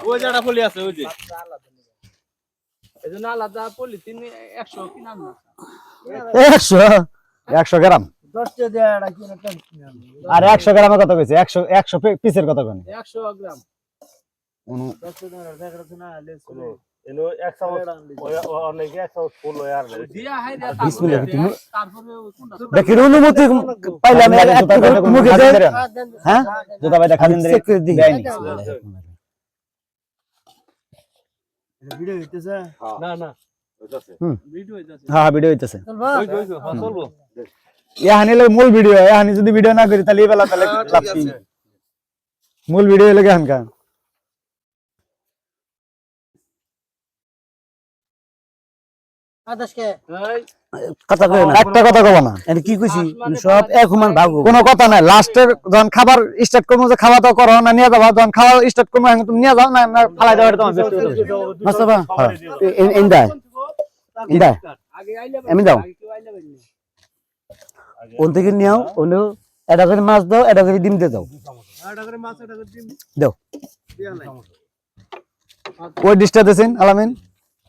ওই যেটা পলি আছে ওই যে এজন্য আলাদা পলিথিন 100 কি নাম না 100 গ্রাম 10 টা দেড়া কি না আর 100 গ্রামে কত কইছে 100 পিসের কত কোন 100 গ্রাম 10 টা দেড়া দেখা যাচ্ছে না লেস এনো 1 চামচ অনেকে 1 চামচ ফুল হয় আর দিয়া হাই দিয়া বিসমিল্লাহ তারপরে কোনটা দেখি অনুমতি পাইলাম একটু মুখে দে হ্যাঁ জুতা ভাইটা খাদিন দে দেয়নি ভিডিও হইতেছে না না হইতাছে ভিডিও হইতাছে হ্যাঁ ভিডিও হইতাছে ওই হ্যাঁ চলবো এখানে লাগে মূল ভিডিও এখানে যদি ভিডিও না করি তাহলে এবেলা তাহলে লাভ কি মূল ভিডিও লাগে এখানকার আদাসকে কথা কই না একটা কথা কব না এর কি কইছি সব এক সমান ভাগ কোনো কথা নাই লাস্টের যখন খাবার স্টার্ট করব যে খাওয়া দাওয়া করো না নিয়ে যাবা যখন খাওয়া স্টার্ট করব এখন তুমি নিয়ে যাও না ফালাই দাও এটা তোমার ব্যক্তিগত বিষয় মাস্টারবা ইন্দা আগে আইলে আমি দাও ওন থেকে নিও ওনো এটা করে মাছ দাও এটা করে ডিম দিয়ে দাও এটা করে মাছ এটা করে ডিম দাও দিয়া নাই ওই ডিশটা দেন আলামিন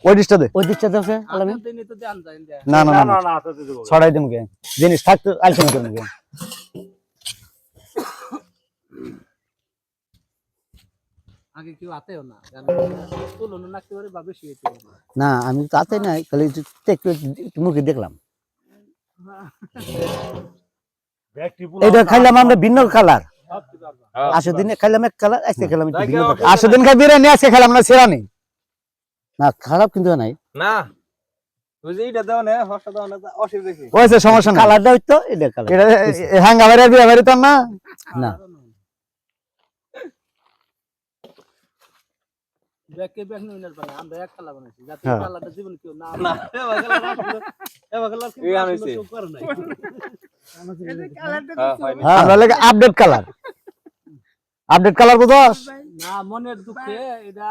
ওই ডিশটা দে ওই দিকটা দাও আলামিন দিনই তো দেন যায় দেন না না না না তো দেব ছড়াই দেব কে জিনিস থাকতে আইসন করব কে আগে কেউ আতেও না কারণ তুলনা না করে বা বেশি হইতে না আমি তো আতে নাই খালি একটু মুখে দেখলাম এটা খাইলাম আমরা ভিন্ন কালার 80 দিনে খাইলাম এক কালার আজকে খাইলাম একটু ভিন্ন কালার 80 দিন খাই বিরিয়ানি আজকে খেলাম না সেরা নেই না খারাপ কিন্তু নাই না ওই যে এটা দাও না হর্ষা দাও না অসুবিধা দেখি ওইসে সমস্যা না কালারটা হইতো এটা কালার এটা হ্যাঙ্গা বাইরে বিয়া বাইরে তো না না ব্যাকে ব্যাক নিউনার বানা আমরা এক কালা বানাইছি যাতে কালারটা জীবন কেউ না না এবা কালার কি আনাইছে করে নাই এই কালারটা আমরা লাগে আপডেট কালার বুঝছস না মনের দুঃখে এটা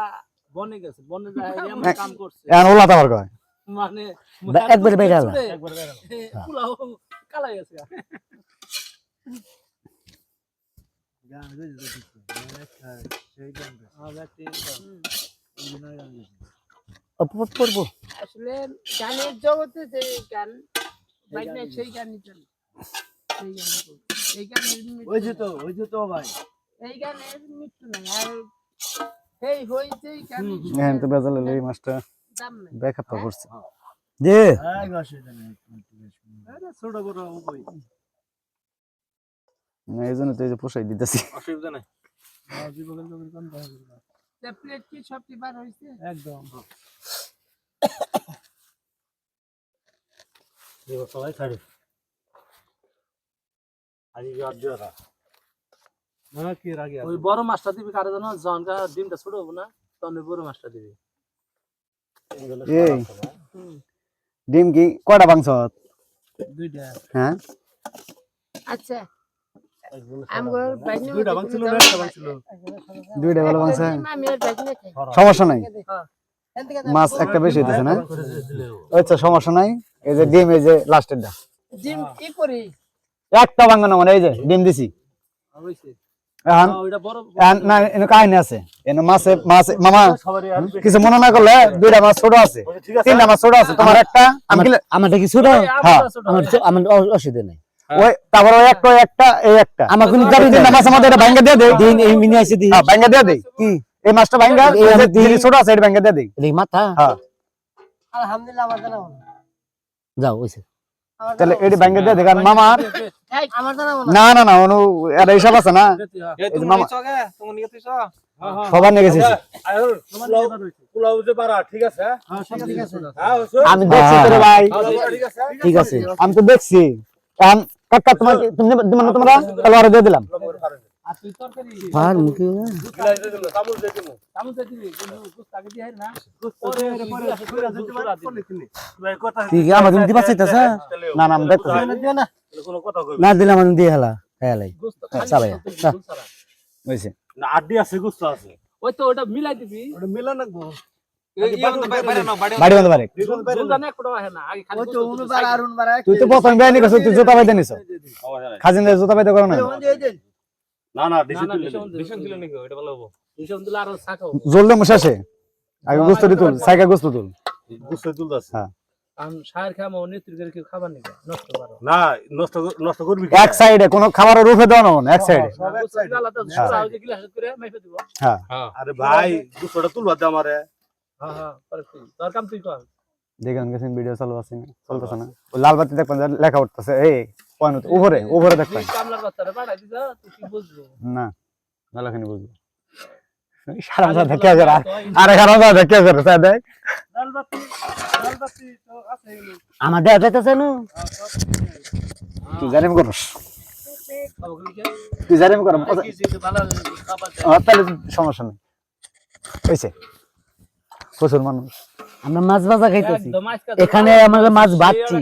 বনে গেছে বনে যায় এমন কাম করছে এখন ওলা তাবার কয় মানে একবার বেগাল পুলাও কালা গেছে গান বুঝতে সেই গান অপপট করব আসলে গানের জগতে যে গান বাইনা সেই গানই চলে এই গানের ওই যে তো ভাই এই গানের মৃত্যু নাই আর এই হইছে গান হ্যাঁ তো বেজাল এই মাছটা দাম নাই ব্যাকআপ করছে দে এক অসুবিধা নেই ছোট বড় কই না এইজন্য তো এই যে পোষাই দিতেছি অসুবিধা নাই জীবনের জন্য কোন দাও প্লেট কি সবটি বার হইছে একদম দেখো সবাই ছাড়ে আগে আর দিও না কি রাগে ওই বড় মাছটা দিবি কারে জানো জনকা ডিমটা ছোট হবে না তখন বড় মাছটা দিবি এই ডিম কি কয়টা বাংশ দুইটা হ্যাঁ আচ্ছা আমগো বাইনা দুইটা বাংছিল না একটা বাংছিল দুইটা ভালো বাংশ আমি আর বাইনা খাই সমস্যা নাই মাছ একটা বেশি হইতেছে না আচ্ছা সমস্যা নাই এই যে ডিম এই যে লাস্টেরটা জিম কি করি একটা বাঙ্গা না মানে এই যে ডিম দিছি হইছে এখন ওইটা বড় না এনে কাহিনী আছে এনে মাছে মামা কিছু মনে না করলে দুইটা মাছ ছোট আছে তিনটা মাছ ছোট আছে তোমার একটা আমারটা কি ছোট হ্যাঁ আমার অসুবিধা নাই ওই তারপর ওই একটা এই একটা আমার কোন যাবে তিনটা মাছ আমাদের এটা ভাঙ্গা দিয়ে দেই দিন এই মিনি আছে দিন হ্যাঁ ভাঙ্গা দিয়ে দেই কি এই মাছটা ভাঙ্গা এই যে ছোট আছে এটা ভাঙ্গা দিয়ে দেই এই মাথা হ্যাঁ আলহামদুলিল্লাহ আমার জানা যাও ওইছে তাহলে এডি ভাঙ্গা দিয়ে দেই কারণ মামার আমার জানা না না না অনু এর হিসাব আছে না এই তুমি নিছো গে তুমি নিয়ে তুইছো সবার নিয়ে গেছিস পোলাও যে পারা ঠিক আছে হ্যাঁ ঠিক আছে আমি দেখছি তোরে ভাই ঠিক আছে আমি তো দেখছি কারণ কাকা তোমাকে তুমি তোমরা তলোয়ার দিয়ে দিলাম আর তুই তরকারি পার মুখে গিলাস দিয়ে দিল চামচ দিয়ে দিল চামচ দিয়ে দিবি কিন্তু গুস্ত আগে দিয়ে না গুস্ত পরে পুরা দিতে পারে ভাই কথা ঠিক আমার তুমি দিবা চাইতাছ না না আমি দেখছি দিও না কোনো কথা কই না দিলাম আমি দিয়ে হেলা হেলাই গুস্ত চালাই হইছে না আড্ডি আছে গুস্ত আছে ওই তো ওটা মিলাই দিবি ওটা মিলা নাকবো বাড়ি বন্ধ পারে তুই তো প্রথম বেআইনি করছিস তুই জুতা পাইতে নিছ খাজিন জুতা পাইতে করো না না না ডিসি না, তুলে ডিসি ডিসি তুলে নাকি এটা ভালো হবে ডিসন দিলে আরো ছাকাও জলদি শেষে আগে গোস্ত তুল সাইকা গোস্ত তুল গুছে তুলতাছে হ্যাঁ আম শায়ের খামো নেত্রী করে কি খাবার নাকি নষ্ট করো না নষ্ট নষ্ট করবি এক সাইডে কোনো খাবারের রূপে দাও না এক সাইডে আলাদা সুরা ওই যে গ্লাস করে মাইফে দিব হ্যাঁ আরে ভাই গুছটা তুলবা দে আমারে হ্যাঁ হ্যাঁ পরে তুই তোর কাম তুই কর দেখেন গেছেন ভিডিও চালু আছে না চলতেছে না ওই লাল বাতি দেখবেন যে লেখা উঠতেছে এই পয়েন্ট উপরে উপরে দেখবেন তুই কামলার বাচ্চারে পাঠাই দিছ তুই কি বুঝবো না নালাখানি বুঝবো সারা মাথা দেখে আছে আরে সারা মাথা দেখে আছে স্যার দেখ লাল বাতি তো আছে এগুলো আমার দেয়া যাইতেছে না তুই জানিম করস খাবার কি তুই জানিম করম কি যে ভালো খাবার তাহলে সমস্যা নেই হইছে প্রচুর মানুষ আমরা মাছ ভাজা খাইতেছি একদম আজকে এখানে আমরা মাছ ভাজছি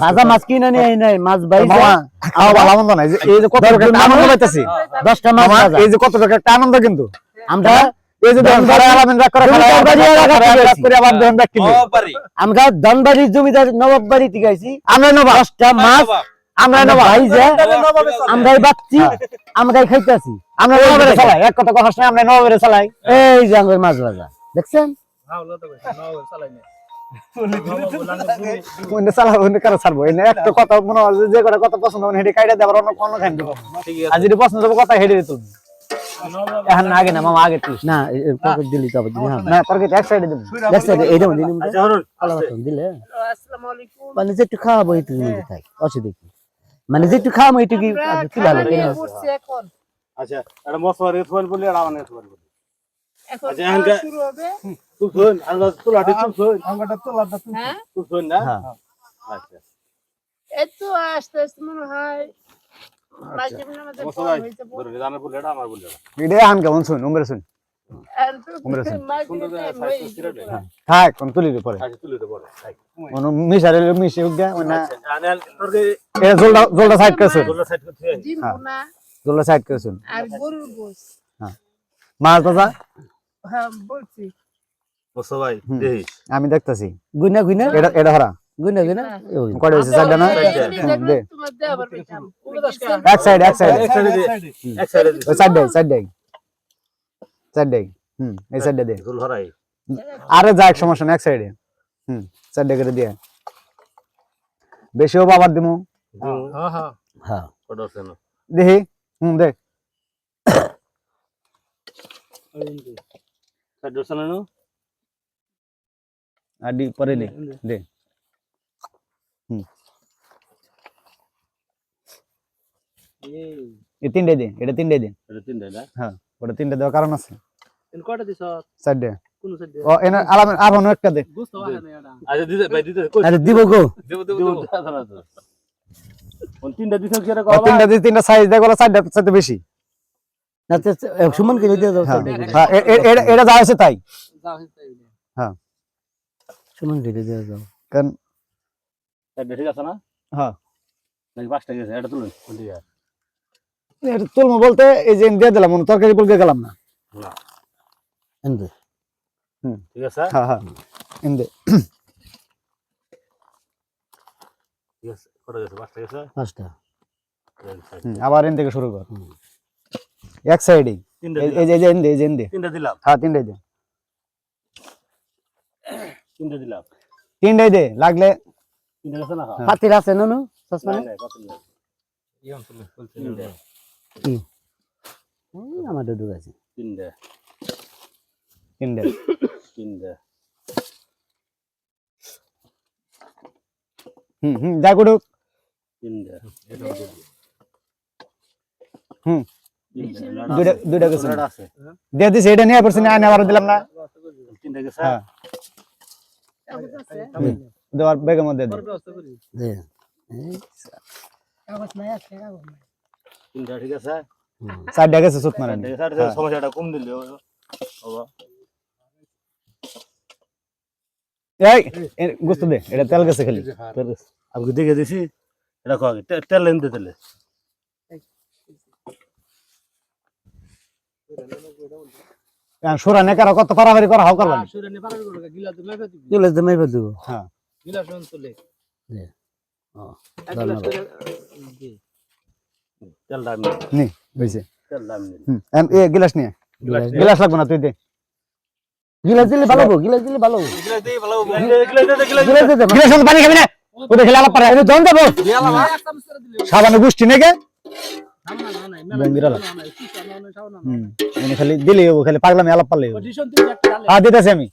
ভাজা মাছ কিনে নিয়ে আই নাই মাছ ভাইজা মামা আও ভালো মন্দ নাই যে এই যে কত টাকা একটা আনন্দ পাইতেছি 10টা মাছ মামা ভাজা এই যে কত টাকা একটা আনন্দ কিন্তু আমরা এই যে দেন সারা আলামিন রাগ করে জমি খেলা বাড়ি আর রাগ করে করে আবার দেন ব্যাক কিনে আমরা ধনবাড়ির জমিদার নবাব বাড়ি থেকে আইছি আমরা নবা 10টা মাছ আমরা নবা ভাইজা আমরাই বাচ্চি আমরাই খাইতেছি আমরা নবাবের চালাই এক কথা কথা আমরা নবাবের চালাই এই যে আমার মাছ ভাজা দেখছেন ভালো তো কইছ নাও চালাই না ওনে চালা ওনে কারা ছাড়বো এনে একটা কথা মনে হয় যে করে কথা পছন্দ হয় হেডে কাইড়া দেবার অন্য কোনো খান দিব আর যদি পছন্দ হবে কথা হেডে দিত এখন আগে না মামা আগে তুই না পকেট দিলি তো আবার দিলি হ্যাঁ না তোর কি এক সাইডে দিব দেখছেন এইটা দিলি আচ্ছা হরুন দিলে আসসালামু আলাইকুম মানে যে একটু খাওয়াবো একটু মধ্যে থাক অসুবিধা কি মানে যে একটু খাওয়াবো একটু কি তুই ভালো কেন করছি এখন আচ্ছা এটা মশলা রে থল বলি আর আমানে থল বলি এখন আচ্ছা, এখানকার- খাওয়া শুরু হবে তুই শুন আলবা তুলাটি তুই শুন আমারটা তোলাটা তুই হ্যাঁ তুই শুন না হ্যাঁ আচ্ছা এই তো আস্তে আস্তে মনে হয় মাঝে মাঝে মশলা হয়ে যাবো ধরে জানা বলি এটা আমার বলি ভিডিও আন কেমন শুন উমরে শুন আর তো উমরে শুন মাঝে সুন্দর করে time সাইজ হয়ে করে যাবে। হ্যাঁ থাক কোন তুলি দে পরে আচ্ছা তুলে দে বড় কোন মিশারে মিশে গিয়া ওনা আনে তোর কে এ জলটা সাইড করে শুন দোলা সাইড করতে ডিম হ্যাঁ। ভুনা জলটা সাইড করে শুন আর গরুর গোস মাছ দাদা হ্যাঁ বলছি মশলা ভাই হুম। দেখিস আমি দেখতাছি গুনা গুনা এটা এটা হারা গুনা গুনা ওই কয়টা হইছে চারটা না দে তোমার দেওয়ার পেতাম এক সাইড এক সাইডে দে এক সাইডে দে ওই সাইড দে এই সাইডে দে ঝোল হরাই আরে যাক সমস্যা না এক সাইডে সাইড করে দিয়ে বেশিও বাবার দিমু হ্যাঁ হ্যাঁ হ্যাঁ কত আছে না দেখি দেখ সাইড দোসা না আডি পরে দে দে এই তিনটে দে এটা তিনটে দে এটা তিনটা না হ্যাঁ ওটা তিনটে দেওয়ার কারণ আছে এন কয়টা দিছ সাইডে কোন সাইড ও এনে আলামিন আবানো একটা দে বুঝতে পারে না এটা আচ্ছা দিতে ভাই দিতে আরে দিব গো দেব দেব দেব কোন তিনটা দিতে কি রে ও তিনটা দিয়ে তিনটা সাইজ দেখ ওলা সাইডটা সাথে বেশি না তো সুমন কে দিয়ে দাও হ্যাঁ হ্যাঁ এটা যা আছে তাই যাও তাই হ্যাঁ সুমন কে দিয়ে দাও কারণ সাইড ঠিক আছে না হ্যাঁ নাকি পাঁচটা গেছে এটা তুলুন কোন দিকে এটা তুলমো বলতে এই যে দিয়ে দিলাম মনে তরকারি বলতে গেলাম না না এন্ড ঠিক আছে হ্যাঁ হ্যাঁ ইন্দে ঠিক আছে কত গেছে পাঁচটা গেছে পাঁচটা আবার এন থেকে শুরু কর এক সাইডে তিনটা এই যে এই যে ইন্দে তিনটা দিলাম হ্যাঁ তিনটাই দে তিনটা দিলাম তিনটাই দে লাগলে তিনটা গেছে না হ্যাঁ পাতির আছে না নো সসমানে নাই কত দিলাম ইয়াম তুমি বলছিস তিনটা আমাদের দুধ আছে তিনটা তিনটে তিনটা যা করুক তিনটা দুইটা গেছে তিনটা আছে দিয়ে দিছি এটা নিয়ে পড়ছি না আনে আবার দিলাম না তিনটা গেছে হ্যাঁ দেওয়ার বেগের মধ্যে দে ব্যবস্থা করি দে কাগজ নাই আছে কাগজ নাই তিনটা ঠিক আছে চারটা গেছে সুত মারেন তিনটা গেছে আর সমস্যাটা কম দিলে বাবা এই গুস্ত দে এটা তেল গেছে খালি আপনি দেখে দিছি এটা কো আগে তেল লেন দে তেলে সুরা নে কারো কত পারাবারি করা হাও করবা সুরে নে পারার করে গিলা তুমি মেপে দিবি চলে দে মাইবা দিব হ্যাঁ গিলা শুন তুলে দে ও এক গ্লাস করে দি তেলটা আমি নি হইছে তেলটা আমি এ গিলাস নিয়ে গিলাস লাগবে না তুই দে গিলাস দিলে ভালো হবো, গিলাস দিলে ভালো হবো। গিলাস দিয়ে ভালো গিলাস দিতে পারো। গিলাস পানি খাবি না ও দেখলে আলাপ পারে আমি দন দেবো সাবানে গুষ্টি নাকি খালি দিলে খালি পাগলামি আলাপ পারলে হ্যাঁ দিতেছি আমি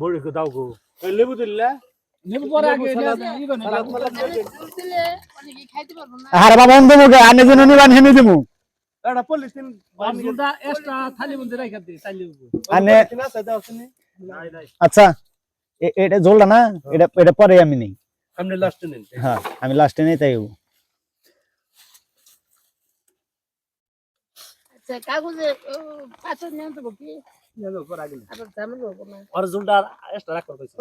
বড়ি দাও গো লেবু দিলে নেব পরে আগে দুধ দিলে অনেকে খাইতে পারবো না। আরে বাবা অন্ধ মুখে আনে যেন নিবান হেনে দিমু এটা পলিথিন বাজুটা এক্সট্রা থালি মধ্যে রাখা দে চাইলে আনে না সাদা আছে নি নাই নাই আচ্ছা এটা ঝোলটা না এটা পরে আমি নেই সামনে লাস্টে নিন হ্যাঁ আমি লাস্টে নেই তাই আচ্ছা কাগজে পাথর নিয়ে তো কি নেব পরে আগে আবার ঝামেলা হবো না। আর জুলটা এক্সট্রা রাখা কইছে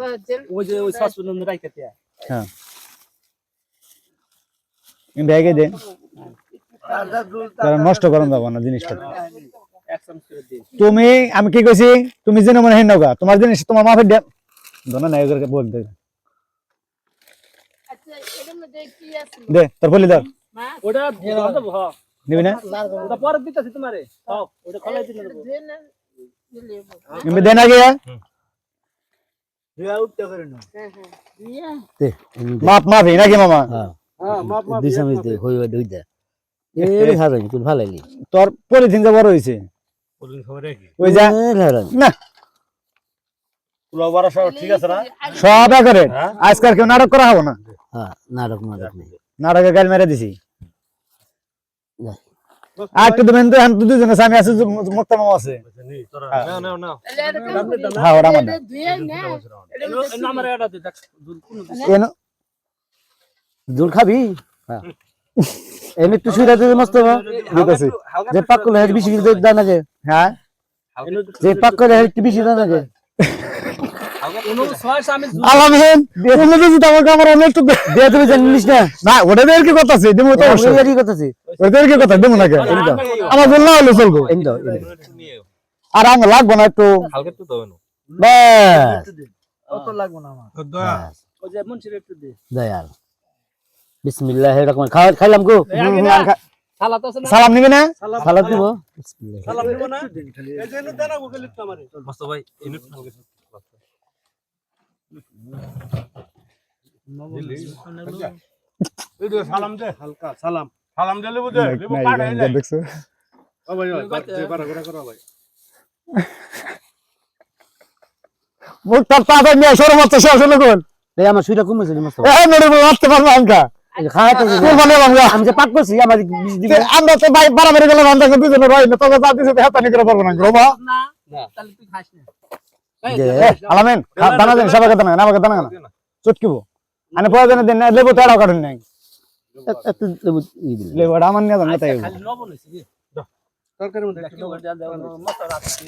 ওই যে ওই সসপেন মধ্যে রাখা দে হ্যাঁ ব্যাগে দে কারণ নষ্ট করুন যাবো না জিনিসটা এক চামচ করে দে তুমি আমি কি কইছি তুমি যেন মনে হয় নগা তোমার জিনিস তোমার মাফে দে দোনা নাই করে বল দে আচ্ছা এর মধ্যে কি আছে দে তোর বলি দাও মা ওটা দেব হ নিবি না ওটা পরে দিতেছি তোমারে সব ওটা কলাই দিলে দেব দেন দিলে নিবি দে না গিয়া দিয়া উঠতে করে না হ্যাঁ হ্যাঁ দিয়া দে, মাপ মাফি নাকি মামা হ্যাঁ, হ্যাঁ মাপ মাপ দুই চামচ দে, হই দুই দে। এই হারানি, তুই ভালো লাগলি। তোর পলিথিন যে বড় হইছে পলিথিন খবর কি ওই যা এই হারানি। না পুরো বড় সব ঠিক আছে না সব করে আজকাল কেউ নাটক করা হবে না হ্যাঁ, নাটক নাটক নেই। নাটকে গাল মেরে দিছি যাই। আর একটু দেবেন তো এখন দুজনে আমি আছে মুক্তা মামা আছে নি তোরা হ্যাঁ। না না তাহলে এটা কাম করি। হ্যাঁ ওটা আমার এটা ধুয়ে না এটা মধ্যে এর নামে এটা দে দেখ দুল কোন কেন জোর খাবি? হ্যাঁ। এমনি তুই শুয়ে রাখতে মস্ত হবে। দিতেছি যে পাক করলে হেড বেশি কিন্তু দাও নাকি? হ্যাঁ যে পাক করলে হেড বেশি দাও নাকি? কোন ছয় আমি আলামিন তুমি যদি তোমার কামড় অনেক তো দে, তুমি জানিস না? না ওটা দের কি কথা আছে দেবো তো অবশ্যই এই কথা আছে। ওদের কি কথা দেবো না কেন আমার জন্য হলো চলবো এই দাও, এই দাও। আর আমার লাগবো না একটু হালকা তো দাও না ব্যাস। অত লাগবে না আমার ব্যাস। ওই যে মুন্সির একটু দে দয়াল। বিসমিল্লাহির রহমানির রহিম। খাইলাম গো। সালাত আছে না সালাম নিবি না সালাদ দিব। বিসমিল্লাহ। সালাম দিব না এই যে নো দানা গোকে লিখতে আমারে মস্ত ভাই ইনু এই দে সালাম দে হালকা সালাম সালাম দে লেবু দে লেবু কাট হই যায় দেখছো ও ভাই যে বারা করে করো ভাই মুখ তার তাড়াতাড়ি নিয়ে সরো মারতে শেষ হলো কোন এই আমার শুইটা কমেছে রে মস্ত। এই মেরে মারতে পারবো আমকা এই যে খাওয়াতে যে- কোন মানে বাংলা আমি যে পাক করছি আমার বিষ দিব। আমরা তো ভাই বাড়াবাড়ি গেলে বান্ধা করতে জন্য রই না তবে যা দিছে হাতানি করে পারবো না রোবা না তাহলে তুই খাস না যে আলামিন দানা দেন সবাইকে দানা না আমাকে দানা না চটকিবো আনে প্রয়োজনে দেন না লেবু তো এড়াও কাটুন নাই এত লেবু ই দিল। লেবুটা আমার নিয়ে যান তাই খালি লবণ হইছে কি তরকারি মধ্যে একটু করে দাও মশলা আছে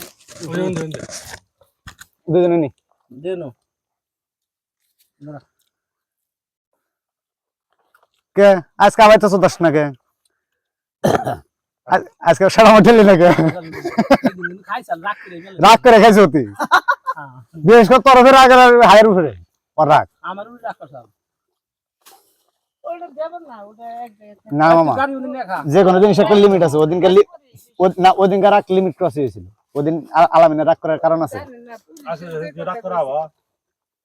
দুজনে নি দেনো কে আজকে আবার তো দশ না কে আজকে সারা হোটেলে না কে খাইছাল রাখ করে গেল রাগ করে খাইছে অতি বিশেষ করে তরফের আগে হায়ের উপরে আর রাগ আমারও রাখ সব ওটা দেব না ওটা এক জায়গায় না মামা গাড়ি উনি খা যে কোনো জিনিস একটা লিমিট আছে ওদিনকে না ওদিনকে রাগ লিমিট ক্রস হয়েছিল ওদিন আলামিনের রাগ করার কারণ আছে জানেন না আসলে যে রাখ করা হবা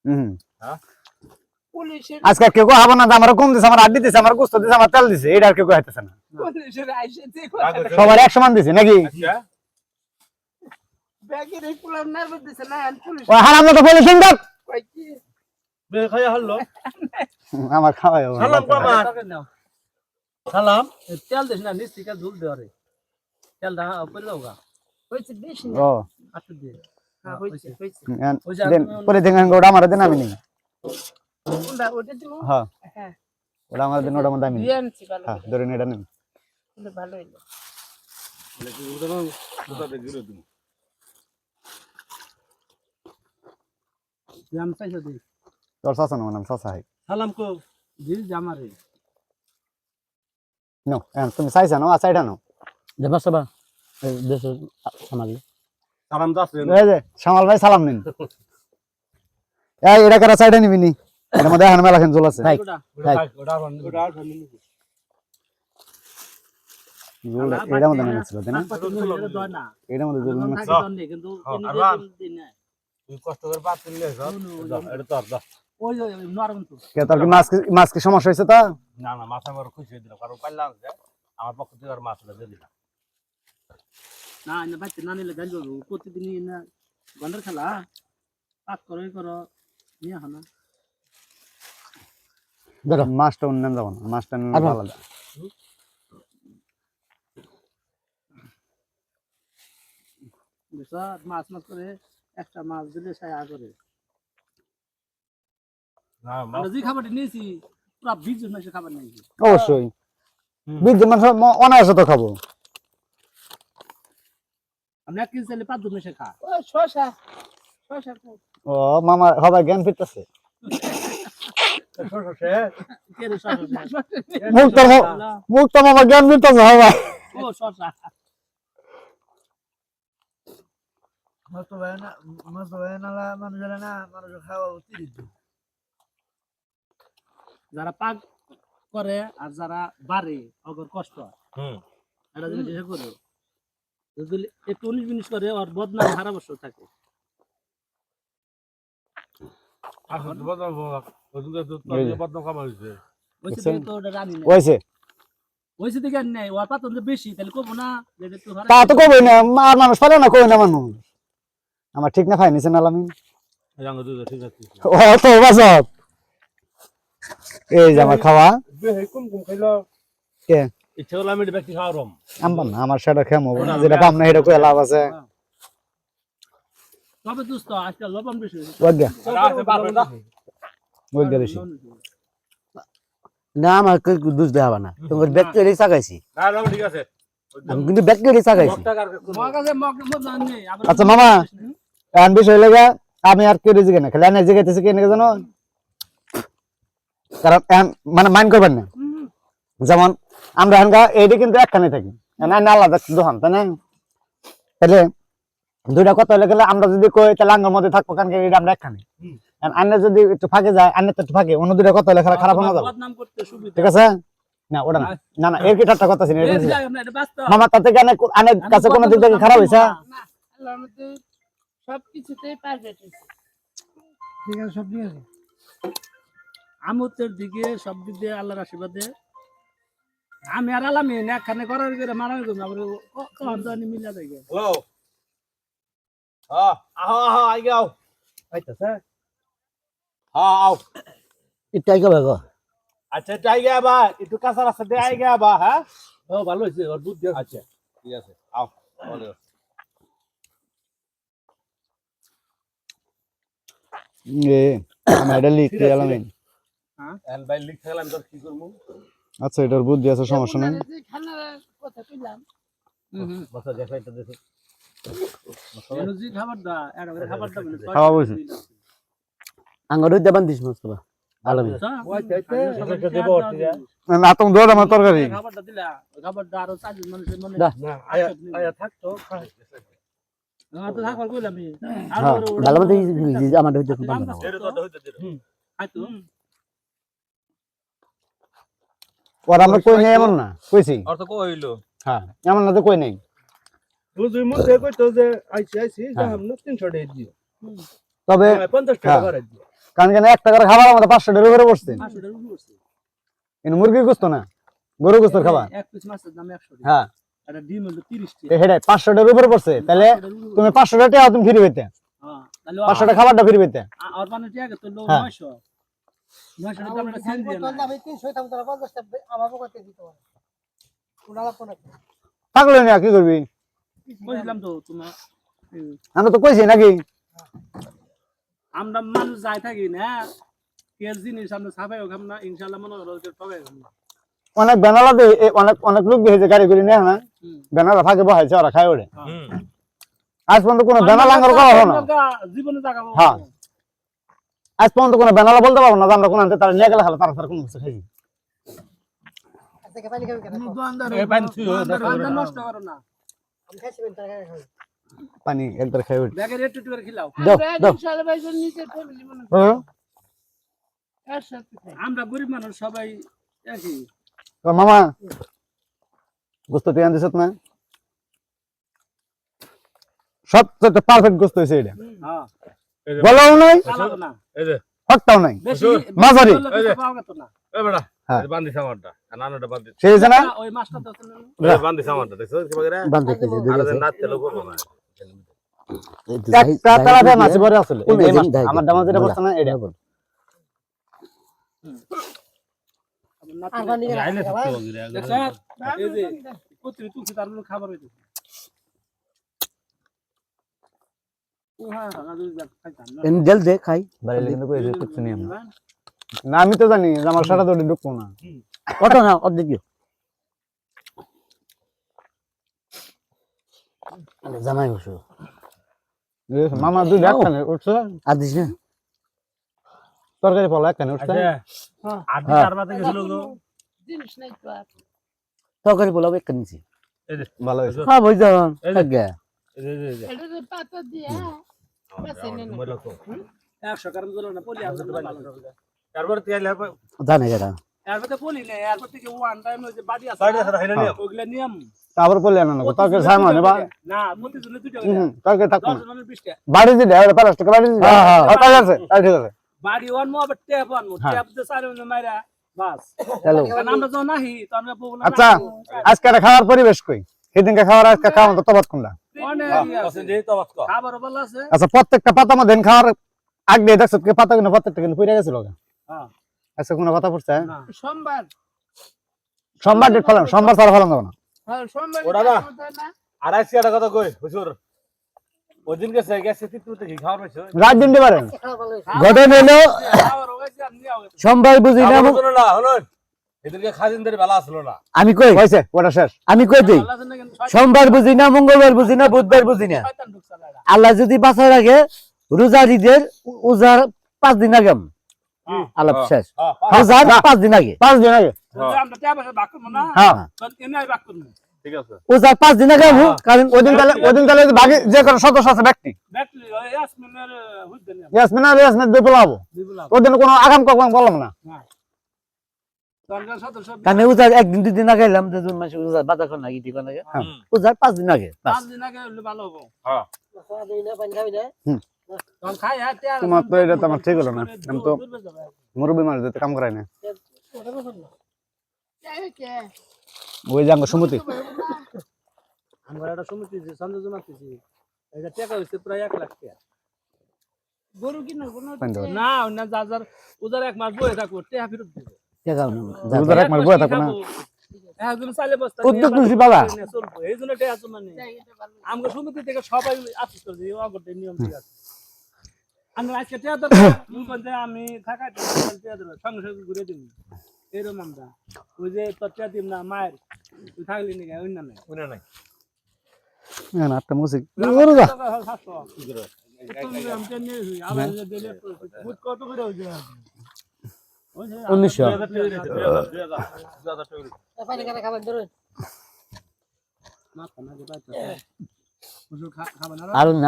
হুম পুলিশের আজকে কেউ হবে না যে আমার কম দিছে আমার আড্ডি দিছে আমার গোস্ত দিছে আমার তেল দিছে এটা আর কেউ হাইতেছে না পুলিশের আইসে যে সবার এক সমান দিছে নাকি আচ্ছা ব্যাগের এই পুলার নার্ভ দিছে না পুলিশ ওই হারাম মতো বলে সিংহ কই কি বে খায়া হলো আমার খাওয়াই সালাম বাবা নাও সালাম তেল দিস না নিচ থেকে ঝুল দে আরে তেল দা উপরে দাও গা হইছে বেশি না ও আটু দে হ্যাঁ হইছে হইছে দেন পরে দিন গোটা আমার দেন আমি নেই কোনটা ওটা দিমু হ্যাঁ হ্যাঁ ওটা আমার দিন ওটা মধ্যে আমি নেই দিয়ে আনছি ভালো হ্যাঁ ধরে এটা নেই করে ভালো হইলো জাম চাইছো দি তোর চাচা না নাম চাচা হাই সালাম কো দিল জামারে নো তুমি চাইছা না চাইটা নো যে মস্ত বা এই দেশ সামাল। সালাম দাস এই যে শামাল ভাই সালাম নিন এই এটা কারা চাইটা নিবি নি এর মধ্যে হান মেলা খেন চল আছে ভাই ওটা ওটা ওটা আর জোল এটার মধ্যে না ছিল তাই না না এটার মধ্যে জোল না থাকে দন্ডে কিন্তু দিন না তুই কষ্ট করে পাতিল নিয়ে যাও এটা তো আর দাও। ওই নরম তো কে তোর কি মাছ কি সমস্যা হয়েছে তা না না মাছ আমার খুশি হয়ে দিল কারণ পাইলাম যে আমার পক্ষ থেকে আর মাছটা দিয়ে দিলাম না না বাচ্চা না নিলে গাল যাবো প্রতিদিনই না গন্ডার খেলা পাক করো নিয়ে হানা ধরো মাছটা অন্য যাবো না মাছটা আলাদা বুঝছো মাছ করে একটা মাছ দিলে ছায়া করে না আমরা যে খাবারটা নিয়েছি পুরো 20 জন এসে খাবার নিয়েছি অবশ্যই 20 জন মানুষ অনায়াসে তো খাবো আমরা 1 কেজি চাইলে 5 জন এসে খা ও শশা ও মামা সবাই জ্ঞান ফিরতেছে কে রে শশা মুক্ত মামা জ্ঞান ফিরতেছে সবাই ও শশা মতো না মানুষ না মানুষ খাওয়া উচিত যারা পাক করে আর যারা বাড়ে অগর কষ্ট হুম এটা জিনিস এসে করে যদি একটু 19 মিনিট করে আর বদনাম সারা বছর থাকে আসলে তো বদনাম ওদিন তো বদনাম খাবার হয়েছে ওইসে থেকে তো ওটা রানি না হয়েছে ওইসে থেকে আর নেই ওর পাতন যে বেশি তাহলে কমো না যে একটু তা তো কবই না আর মানুষ পারে না কই না মানুষ আমার ঠিক না খাই নিছে না আমি রঙ দুধ ঠিক আছে ও তো বাসব এই যে আমার খাওয়া কম খাইলো কে ইচ্ছা হলো আমি ব্যক্তি খাওয়ারম আমবান না আমার সেটা খেমো না যেটা পাম না এটা কই লাভ আছে তবে দোস্ত আজকে লবণ বেশি হয়েছে ওগা রাতে পারবে না ওগা বেশি না আমার দুধ দেওয়া না তোমার ব্যাকটেরিয়া চাগাইছি না রঙ ঠিক আছে আমি কিন্তু ব্যাকটেরিয়া চাগাইছি মগ আছে মগ নেই আবার আচ্ছা মামা এখন বিষয় লাগা আমি আর কেউ রিজিকে না খালি আমি জিগাইতেছি কেন জানো কারণ মানে মাইন্ড করবেন না যেমন আমরা এখানকার এইটা কিন্তু একখানে থাকি না আলাদা দোকান তাই না তাহলে দুইটা কথা হলে গেলে আমরা যদি কই তাহলে আঙ্গার মধ্যে থাকবো কারণ আমরা একখানে আন্না যদি একটু ফাঁকে যায় আন্না তো একটু ফাঁকে অন্য দুইটা কথা হলে খারাপ হয়ে যাবে বদনাম করতে সুবিধা ঠিক আছে না ওটা না না না এর কি ঠাট্টা কথা ছিল এটা বাস্তব মামা তাতে কেন আনের কাছে কোনো দিক থেকে খারাপ হয়েছে না আল্লাহর মধ্যে সবকিছুতেই পারফেক্ট ঠিক আছে সব ঠিক আছে আমতের দিকে সব দিক দিয়ে আল্লাহর আশীর্বাদে আমি আর আলামি একখানে করার করে মারামি করবো আবার কখন তো মিলা দেখে হ্যালো হ্যাঁ আহো আহো আই গাও আইতাছে হ্যাঁ আও এটাই কবে গো আচ্ছা টাই গয়া বা একটু কাঁচা রাস্তা দিয়ে আই গয়া বা হ্যাঁ ও ভালো হয়েছে ওর বুদ্ধি আছে। আচ্ছা ঠিক আছে আও বলো এ আমি এটা লিখতে গেলাম এন্ড বাই লিখ থাকলাম তোর কি করব আচ্ছা এটার বুদ্ধি আছে সমস্যা নাই খানার কথা কইলাম বসা দেখাইতে দেখো এনার্জি খাবারটা এটা করে খাবারটা বলে খাওয়া বলছি আঙ্গুর দুধ দেবান দিস মস্ত আলামি এটা দেবো না তুমি দৌড় আমার তরকারি খাবারটা দিলা খাবারটা আরো 4 জন মানুষের মনে দা। না আয়া আয়া থাকতো না তো থাকবার কইলাম আমি আর হ্যাঁ, ভালো মতো আমার দুধ দেখুন এর তো হইতে দিও আইতো ওর আমরা কই নাই এমন না কইছি অর্থ কো হইলো হ্যাঁ এমন না তো কই নাই তুই মধ্যে কইতো যে আইছি দাম না 300 টাকা দিও তবে 50 টাকা হ্যাঁ। করে দিও কারণ কেন একটা করে খাবার আমাদের 500 টাকার উপরে পড়ছে 500 টাকা করছে কিন্তু মুরগির গোস্ত না গরু গোস্তর খাবার এক পিস মাছের দাম 100 টাকা হ্যাঁ এটা ডিম হলো 30 টাকা হেডে 500 টাকার উপরে পড়ছে তাহলে তুমি 500 টাকা তুমি ফ্রি পেতে হ্যাঁ তাহলে 500 টাকা খাবারটা ফ্রি পেতে আর মানে টাকা তো লো হ্যাঁ। 900 টাকা দামটা সেল দিয়ে না আমি 300 টাকা তারা 50 টাকা আমার পকেটে দিতে পারে ওনারা কোন থাকলে না কি করবি কইলাম তো তোমার আমরা তো কইছি নাকি আমরা মানুষ যাই থাকি না কেল জিনিস আমরা সাফাইও খাম না ইনশাআল্লাহ মনে করো যে ঠকাই খাম না অনেক বেনালা অনেক অনেক লোক দেখেছে গাড়ি করে নিয়ে না বেনালা ফাঁকে বহাইছে ওরা খায় ওরে আজ পর্যন্ত কোনো বেনালা আঙ্গার করা হলো না জীবনে তাকাবো হ্যাঁ আজ পর্যন্ত কোনো বেনালা বলতে পারবো না যে আমরা কোন আনতে তারা নিয়ে গেলে খালে তারা কোনো কিছু খাইছি থেকে পানি খাবে কেন এই পানি তুইও বান্দা নষ্ট করো না আমি খাইছি বেন টাকা খাই পানি একবার খাই ওঠে ব্যাগের একটু করে খিলাও দাও দাও ইনশাআল্লাহ ভাইজান নিচে ফ্যামিলি মনে হ্যাঁ একসাথে খাই আমরা গরিব মানুষ সবাই একই তো মামা গোস্ত তুই আনছিস না সবচেয়ে পারফেক্ট গোস্ত হয়েছে এটা হ্যাঁ বলাও নাই কালাবো না এই যে হকটাও নাই বেশি মাঝারি। বেশি হলে পাওয়া যেত না এ বেটা হ্যাঁ। বান্দি সামানটা নানাটা বান্দি সেই হয়েছে না ওই মাছটা তো আছে না বান্দি সামানটা দেখছো কি বগেরা বান্ধে কেজি আর দিয়েছে নাতে লোক করবো না একটা তালাতে মাছ পরে আসলে এই যে মাছটা, আমার দামা যেটা পড়ছে না এটা আইলে থাকতে বগেরা দেখছেন এই যে কতরি তুলছি তার মধ্যে খাবার হইতো হ্যাঁ না দুই জাত খাইতাম না এমনি জেল দে খাই বাড়ি কিন্তু কই যে কিছু নেই আমরা না আমি তো জানি যে আমার সারা দড়ি ঢুকবো না কত না অর্ধেক দিও জামাই বসো এই মামা দুই একখানে উঠছে আর দিস না তরকারি ফল একখানে উঠছে আদি কারবাতে গেছিল গো জিনিস নাই তো আর তরকারি পোলাও একটা নিছি ভালো হয়েছে হ্যাঁ বুঝ যান এই যে। আজ্ঞা এই যে এই যে এটা যে পাতা দিয়ে বাস এনে না ময়লা তো 100 গ্রাম দিলো না পলি আছে তারপর তেল হবে জানে গেরা এরপরে পলি নেই এরপর থেকে ওয়ান টাইম ওই যে বাড়ি আছে সাইডে আছে খাইলে নিও ওগুলা নিয়ম তারপর পড়লে না তরকারি ছাই মানে বা না প্রতিজনে 2 টাকা তরকারি থাকবো 10 জনের 20 টাকা বাড়ি দিলে আর 50 টাকা বাড়ি দিলে হ্যাঁ, হ্যাঁ। ঠিক আছে ঠিক আছে বাড়ি ওয়ান মো আবার ট্যাপ ওয়ান মো হ্যাঁ। ট্যাপ দে সারে মাইরা বাস চলো কারণ আমরা তো নাহি তো আমরা বলবো আচ্ছা আজকে একটা খাওয়ার পরিবেশ কই সেদিনকে খাওয়ার আজকে খাওয়ার তো তফাৎ কোনটা অনেক আছে যে তো বাস খাবার ভালো আছে আচ্ছা প্রত্যেকটা পাতা মধ্যে খাওয়ার আগ দিয়ে দেখছো কি পাতা কিন্তু প্রত্যেকটা কিন্তু পুড়ে গেছিল হ্যাঁ আজকে কোনো কথা পড়ছে না সোমবার সোমবার ডেট ফেলাম সোমবার ছাড়া ফেলাম যাবো না হ্যাঁ সোমবার ওটা না। না 250 টাকা কথা কই হুজুর ওদিন গেছে গেছে তিতুতে কি খাওয়ার পাইছো রাত দিন দিতে পারেন ঘটনা হলো খাবার হয়েছে আর নিয়া হয়েছে সোমবার বুঝি না হলো না হলো এদিকে খাদিন ধরে বেলা আসলো না আমি কই হয়েছে ওটা শেষ আমি কই দেই আল্লাহ জানে কিন্তু সোমবার বুঝি না মঙ্গলবার বুঝি না বুধবার বুঝি না শয়তান ঢুকছে না আল্লাহ যদি বাঁচায় রাখে রোজার ঈদের উজার 5 দিন আগে আল্লাহ শেষ রোজার 5 দিন আগে 5 দিন আগে আমরা ট্যাপ আছে বাক করব না হ্যাঁ তখন এমনি বাক করব ঠিক আছে উজার 5 দিন আগে কারণ ওদিন তাহলে বাকি যে কোনো সদস্য আছে ব্যক্তি ব্যাটারি ইয়াসমিনের হুদ্দেন ইয়াসমিন দিয়ে বলাবো দিবলা ওদিন কোনো আগাম কখন বললাম না তখন সদস্য কারণ উজার একদিন দুই দিন আগে এলাম যে জন মাসে উজার বাধা কোন নাকি ঠিক লাগে হ্যাঁ। উজার 5 দিন আগে বাস 5 দিন আগে হলে ভালো হবে হ্যাঁ তখন খাই আর ট্যাপ তোমার তো এটা তো আমার ঠিক হলো না আমি তো মুরব্বী মানুষ দিতে কাম করাই না কে ওই জাঙ্গ সুমতি আমরা একটা সমিতি যে সঞ্জয় জমাতেছি এটা টাকা হইছে প্রায় 1 লাখ টাকা গরু কিনা কোনো না না যার উদার এক মাস বয়ে থাকবো টাকা ফেরত দিবে টাকা উদার এক মাস বয়ে থাকবো না। একজন চাইলে বস্তা উদ্যোগ নিছি বাবা। চলবো এই জন্য টাকা জমা নেই আমরা সমিতি থেকে সবাই আফসোস করছি এই অগটের নিয়ম ঠিক আছে আমরা আজকে টাকা দরকার বলতে আমি থাকাই টাকা দেবো সঙ্গে সঙ্গে ঘুরে দিন এরকম আমরা ওই যে তোর টাকা দিম না মায়ের তুই থাকলি নাকি ওই না নাই কোনে নাই না একটা মুসিক কত করে 1900 পানি কাটা খাবার ধরুন খাবার আর না